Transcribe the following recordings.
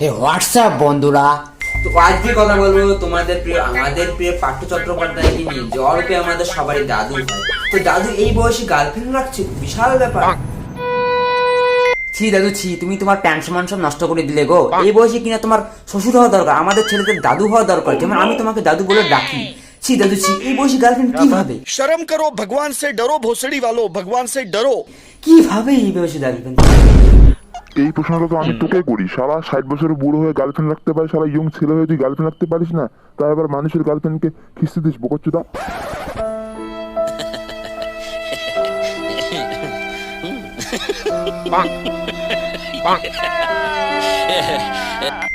হে WhatsApp বন্ধুরা, তো আজকে কথা বলবো তোমাদের প্রিয় আমাদের প্রিয় পার্থ চট্টোপাধ্যায়কে নিয়ে। জলপে আমাদের সবারই দাদু হয়, তো দাদু এই বয়সে গার্লফ্রেন্ড রাখছে, বিশাল ব্যাপার। ছি দাদু ছি, তুমি তোমার প্যান্ট সমান সব নষ্ট করে দিলে গো। এই বয়সে কিনা তোমার শ্বশুর হওয়া দরকার, আমাদের ছেলেদের দাদু হওয়া দরকার, যেমন আমি তোমাকে দাদু বলে ডাকি। ছি দাদু ছি, এই বয়সে গার্লফ্রেন্ড কিভাবে? शर्म करो, भगवान से डरो, भोसड़ी वालों, भगवान से डरो। কিভাবে এই বয়সে গার্লফ্রেন্ড? এই প্রশ্নটা তো আমি তোকে করি। সারা 60 বছরের বুড়ো হয়ে গার্লফ্রেন্ড রাখতে পারে, সারা ইয়ং ছেলে হয়ে তুই গার্লফ্রেন্ড রাখতে পারিস না? তাই আবার মানুষের গার্লফ্রেন্ডকে খিস্তি দিস বোকচ্চুদা।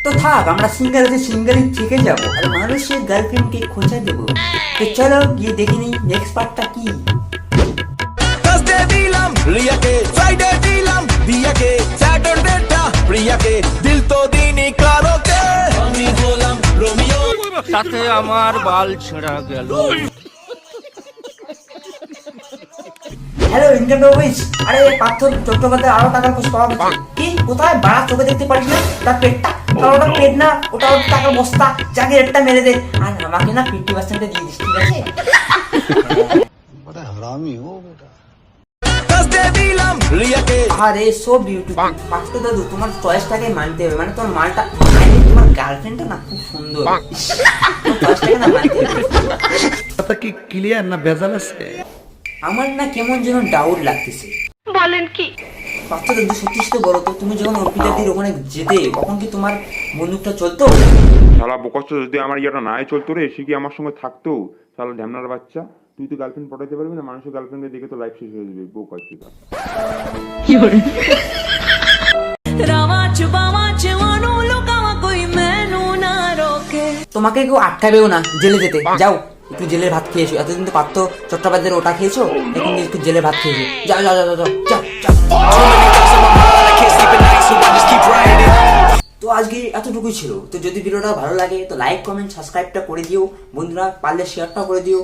তো থাক, আমরা সিঙ্গেল আছে সিঙ্গেলই থেকে যাবো, আর মানুষের গার্লফ্রেন্ডকে খোঁজা দেবো। তো চলো গিয়ে দেখে নিই নেক্সট পার্টটা কি। थर्सडे दिलम रिया के, फ्राइडे दिलम दिया के, सैटरडे टा प्रिया के, दिल तो दीनी क्लारो के, আমি হলাম রোমিও, সাথে আমার বাল ছেঁড়া গেল। হ্যালো ইন্ডিয়ান রবিস, আরে পার্থ চট্টোপাধ্যায় আরো টাকার খোঁজ পাওয়া গেছে। কি কোথায় বাড়া চোখে দেখতে পারিস না? তার পেটটা, তার ওটা পেট না, ওটা ওর টাকার বস্তা। যাকে রেটটা মেরে দে, আর আমাকে না 50% দিয়ে দিস, ঠিক আছে? थर्सडे दिलम रिया के, আরে সো বিউটিফুল পার্থ দাদু, তোমার চয়েসটাকে মানতে হবে, মানে তোমার মালটা মানে তোমার গার্লফ্রেন্ডটা না খুব সুন্দর। চয়েসটাকে না মানতে হবে। কথা কি ক্লিয়ার না ভেজাল আছে? আমার না কেমন যেন ডাউট লাগতেছে। বলেন কি? পার্থ দাদু সত্যি তো বলো তো, তুমি যখন অর্পিতাদির ওখানে যেতে তখন কি তোমার বন্দুকটা চলতো? শালা বোকাচ্ছ, যদি আমার ইয়েটা নাই চলতো রে, সে কি আমার সঙ্গে থাকতো? শালা ঢ্যামনার বাচ্চা, তুই তো গার্লফ্রেন্ড পটাইতে পারবি না, মানুষের গার্লফ্রেন্ডকে দেখে তো লাইফ শেষ হয়ে যাবে। বোকাচ্ছি তোমাকে কেউ আটকাবেও না জেলে যেতে। যাও একটু জেলের ভাত খেয়েছো, এতদিন তো পার্থ চট্টোপাধ্যায়ের ওটা খেয়েছো, এখন একটু জেলের ভাত খেয়েছো। যাও যাও যাও যাও যাও যাও। তো আজকে এতটুকুই ছিল। তো যদি ভিডিওটা ভালো লাগে তো লাইক কমেন্ট সাবস্ক্রাইবটা করে দিও বন্ধুরা, পারলে শেয়ারটা করে দিও।